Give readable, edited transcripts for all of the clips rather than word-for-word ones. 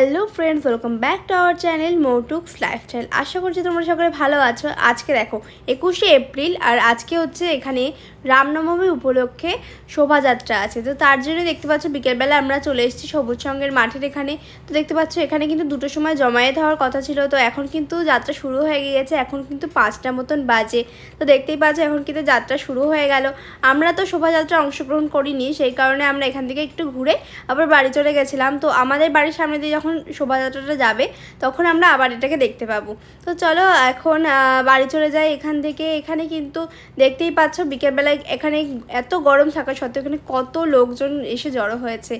Hello friends, welcome back to our channel মোটুকস lifestyle. আশা করছি তোমরা সকলে ভালো আছো। আজকে দেখো 21শে এপ্রিল আর আজকে হচ্ছে এখানে রামনবমী উপলক্ষে শোভাযাত্রা আছে। তো তার জন্য দেখতে পাচ্ছ বিকেলবেলা আমরা চলে এসেছি সবুজ সঙ্গের মাঠের এখানে। তো দেখতে পাচ্ছ এখানে কিন্তু 2টোর সময় জমায়েত হওয়ার কথা ছিল, তো এখন কিন্তু যাত্রা শুরু হয়ে গিয়েছে। এখন কিন্তু 5টা মতন বাজে। তো দেখতেই পাচ্ছ এখন কিন্তু যাত্রা শুরু হয়ে গেল। আমরা তো শোভাযাত্রা অংশগ্রহণ করিনি, সেই কারণে আমরা এখান থেকে একটু ঘুরে আবার বাড়ি চলে গেছিলাম। তো আমাদের বাড়ির সামনে দিয়ে যখন শোভাযাত্রাটা যাবে তখন আমরা আবার এটাকে দেখতে পাবো। তো চলো এখন বাড়ি চলে যাই এখান থেকে। এখানে কিন্তু দেখতেই পাচ্ছ বিকেলবেলায় এখানে এত গরম থাকা সত্ত্বেও এখানে কত লোকজন এসে জড়ো হয়েছে।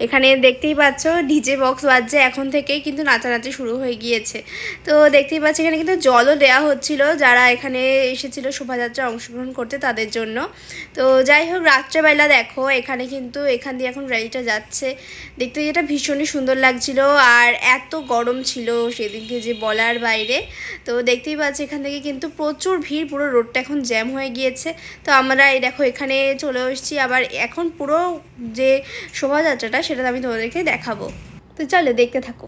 এখানে দেখতেই পাচ্ছ ডিজে বক্স বাজছে, এখন থেকেই কিন্তু নাচানাচি শুরু হয়ে গিয়েছে। তো দেখতেই পাচ্ছি এখানে কিন্তু জলও দেওয়া হচ্ছিল যারা এখানে এসেছিল শোভাযাত্রা অংশগ্রহণ করতে তাদের জন্য। তো যাই হোক, রাত্রেবেলা দেখো এখানে কিন্তু এখান দিয়ে এখন গাড়িটা যাচ্ছে। দেখতে যেটা ভীষণই সুন্দর লাগছিল, আর এত গরম ছিল সেদিনকে যে বলার বাইরে। তো দেখতেই পাচ্ছি এখান থেকে কিন্তু প্রচুর ভিড়, পুরো রোডটা এখন জ্যাম হয়ে গিয়েছে। তো আমরা এই দেখো এখানে চলে এসেছি আবার। এখন পুরো যে শোভাযাত্রাটা সেটা আমি তোমাদেরকে দেখাবো, তো চলো দেখতে থাকো।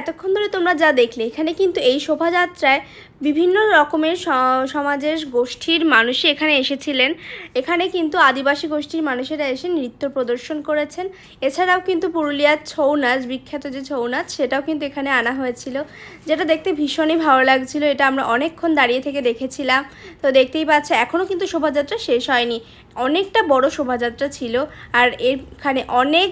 এতক্ষণ ধরে তোমরা যা দেখলে, এখানে কিন্তু এই শোভাযাত্রায় বিভিন্ন রকমের সমাজের গোষ্ঠীর মানুষই এখানে এসেছিলেন। এখানে কিন্তু আদিবাসী গোষ্ঠীর মানুষেরা এসে নৃত্য প্রদর্শন করেছেন। এছাড়াও কিন্তু পুরুলিয়ার ছৌ নাচ, বিখ্যাত যে ছৌ নাচ, সেটাও কিন্তু এখানে আনা হয়েছিল, যেটা দেখতে ভীষণই ভালো লাগছিল। এটা আমরা অনেকক্ষণ দাঁড়িয়ে থেকে দেখেছিলাম। তো দেখতেই পাচ্ছ এখনও কিন্তু শোভাযাত্রা শেষ হয়নি, অনেকটা বড় শোভাযাত্রা ছিল। আর এখানে অনেক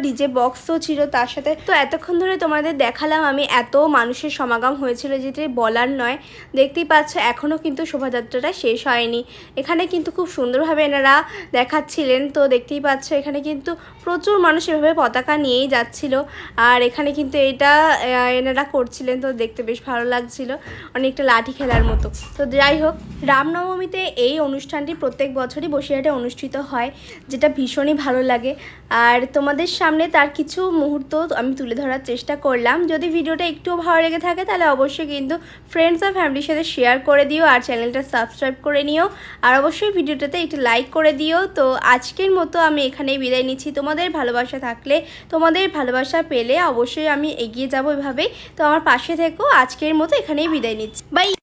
ডিজে বক্সও ছিল তার সাথে। তো এতক্ষণ ধরে তোমাদের দেখালাম আমি, এত মানুষের সমাগম হয়েছিল যেটা বলার নয়। দেখতেই পাচ্ছ এখনও কিন্তু শোভাযাত্রাটা শেষ হয়নি। এখানে কিন্তু খুব সুন্দরভাবে এনারা দেখাচ্ছিলেন। তো দেখতেই পাচ্ছ এখানে কিন্তু প্রচুর মানুষ এভাবে পতাকা নিয়েই যাচ্ছিল। আর এখানে কিন্তু এটা এনারা করছিলেন, তো দেখতে বেশ ভালো লাগছিল, অনেকটা লাঠি খেলার মতো। তো যাই হোক, রামনবমীতে এই অনুষ্ঠানটি প্রত্যেক বছরই বসিরহাটে অনুষ্ঠিত হয়, যেটা ভীষণই ভালো লাগে। আর তোমাদের সামনে তার কিছু মুহূর্ত আমি তুলে ধরার চেষ্টা করলাম। যদি ভিডিওটা একটুও ভালো লেগে থাকে তাহলে অবশ্যই কিন্তু ফ্রেন্ডস আর ফ্যামিলির সাথে শেয়ার করে দিও, আর চ্যানেলটা সাবস্ক্রাইব করে নিও, আর অবশ্যই ভিডিওটাতে একটু লাইক করে দিও। তো আজকের মতো আমি এখানেই বিদায় নিচ্ছি। তোমাদের ভালোবাসা থাকলে, তোমাদের ভালোবাসা পেলে অবশ্যই আমি এগিয়ে যাবো এভাবেই। তো আমার পাশে থেকো। আজকের মতো এখানেই বিদায় নিচ্ছি। বাই।